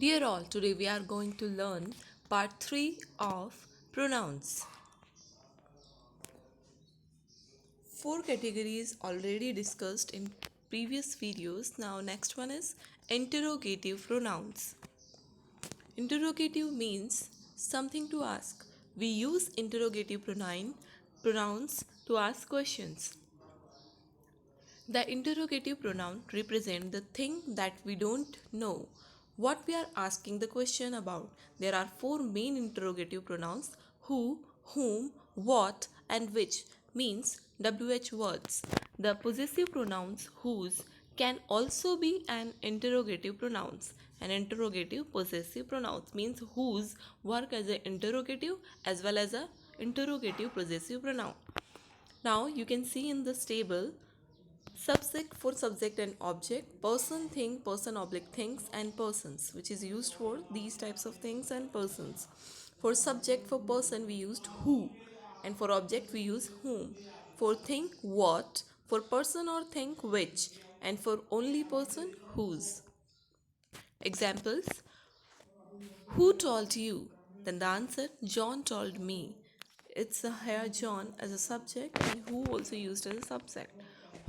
Dear all, today we are going to learn part 3 of pronouns. Four categories already discussed in previous videos. Now next one is interrogative pronouns. Interrogative means something to ask. We use interrogative pronouns to ask questions. The interrogative pronoun represents the thing that we don't know, what we are asking the question about. There are four main interrogative pronouns: who, whom, what, and which, means WH words. The possessive pronouns whose can also be an interrogative pronouns. An interrogative possessive pronouns means whose work as an interrogative as well as a interrogative possessive pronoun. Now you can see in this table subject for subject and object, person, thing, person, object, things, and persons, which is used for these types of things and persons. For subject, for person, we used who, and for object, we use whom. For thing, what, for person or thing, which, and for only person, whose. Examples: who told you? Then the answer, John told me. It's a here John as a subject and who also used as a subject.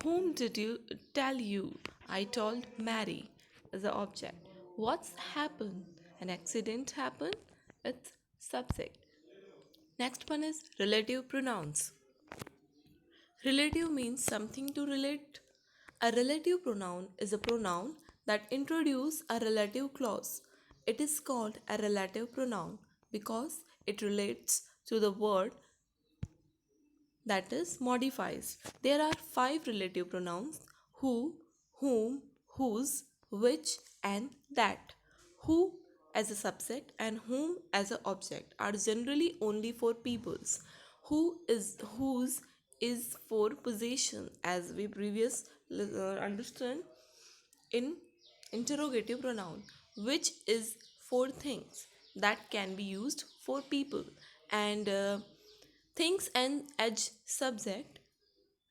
Whom did you tell you? I told Mary as a object. What's happened? An accident happened? It's subject. Next one is relative pronouns. Relative means something to relate. A relative pronoun is a pronoun that introduces a relative clause. It is called a relative pronoun because it relates to the word, that is modifies. There are five relative pronouns: who, whom, whose, which, and that. Who as a subject and whom as an object are generally only for peoples. Whose is for possession, as we previous understand in interrogative pronoun, which is for things that can be used for people, and things and edge subject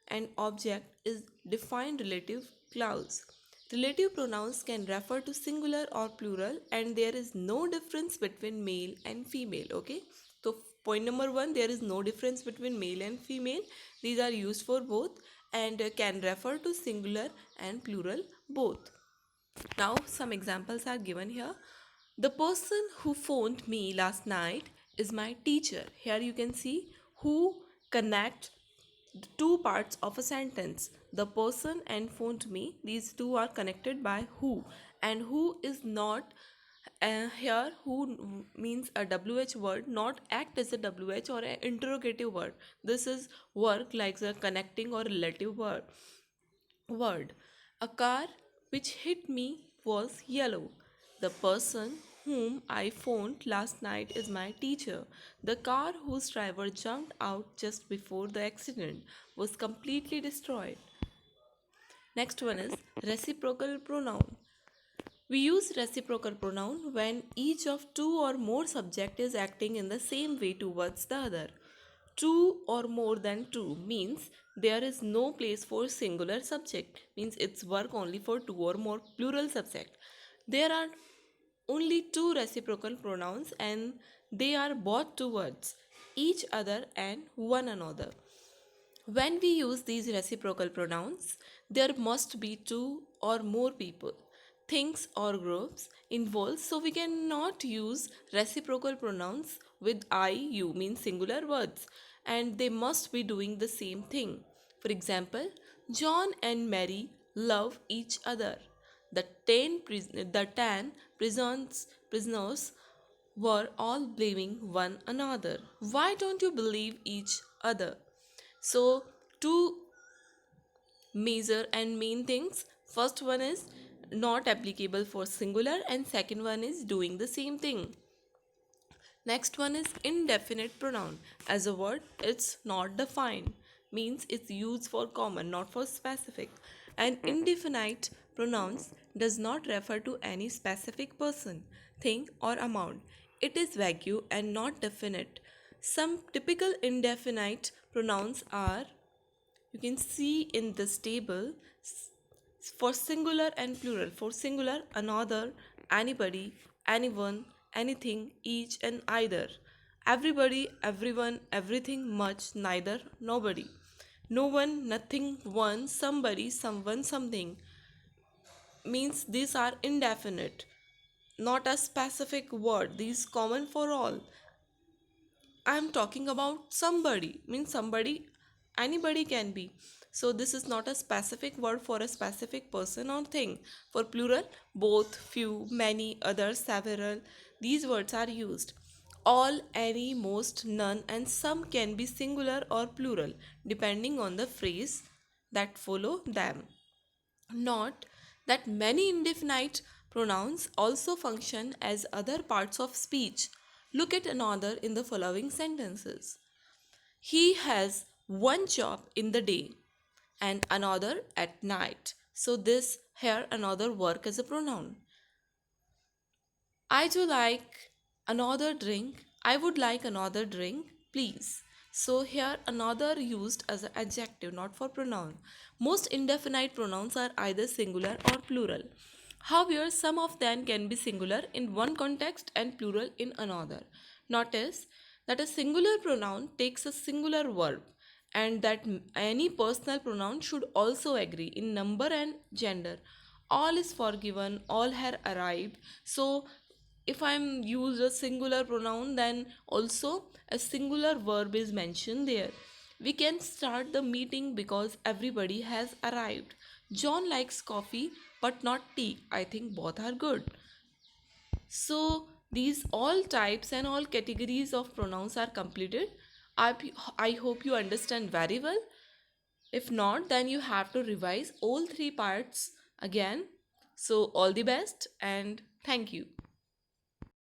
and object is defined relative clause. Relative pronouns can refer to singular or plural, and there is no difference between male and female. Okay, so point number one, there is no difference between male and female. These are used for both and can refer to singular and plural both. Now some examples are given here. The person who phoned me last night is my teacher. Here you can see who connect the two parts of a sentence. The person and phoned me, these two are connected by who, and who is not here. Who means a WH word, not act as a WH or an interrogative word. This is work like a connecting or relative word. A car which hit me was yellow. The person whom I phoned last night is my teacher. The car whose driver jumped out just before the accident was completely destroyed. Next one is reciprocal pronoun. We use reciprocal pronoun when each of two or more subject is acting in the same way towards the other. Two or more than two means there is no place for singular subject, means it's work only for two or more plural subject. There are only two reciprocal pronouns and they are both towards each other and one another. When we use these reciprocal pronouns, there must be two or more people, things, or groups involved, so we cannot use reciprocal pronouns with I, you, means singular words, and they must be doing the same thing. For example, John and Mary love each other. The 10 prisoners were all blaming one another. Why don't you believe each other? So, two major and main things. First one is not applicable for singular, and second one is doing the same thing. Next one is indefinite pronoun. As a word, it's not defined, means it's used for common, not for specific. And indefinite pronouns does not refer to any specific person, thing, or amount. It is vague and not definite. Some typical indefinite pronouns are, you can see in this table, for singular and plural. For singular, another, anybody, anyone, anything, each and either. Everybody, everyone, everything, much, neither, nobody. No one, nothing, one, somebody, someone, something. Means these are indefinite, not a specific word. These common for all. I'm talking about somebody, means somebody, anybody can be. So this is not a specific word for a specific person or thing. For plural, both, few, many, others, several, these words are used. All, any, most, none, and some can be singular or plural depending on the phrase that follow them. Note that many indefinite pronouns also function as other parts of speech. Look at another in the following sentences. He has one job in the day and another at night. So this here another work as a pronoun. I do like another drink. I would like another drink, please. So here another used as an adjective, not for pronoun. Most indefinite pronouns are either singular or plural. However, some of them can be singular in one context and plural in another. Notice that a singular pronoun takes a singular verb and that any personal pronoun should also agree in number and gender. All is forgiven, all have arrived. So if I'm use a singular pronoun, then also a singular verb is mentioned there. We can start the meeting because everybody has arrived. John likes coffee but not tea. I think both are good. So these all types and all categories of pronouns are completed. I hope you understand very well. If not, then you have to revise all three parts again. So all the best and thank you.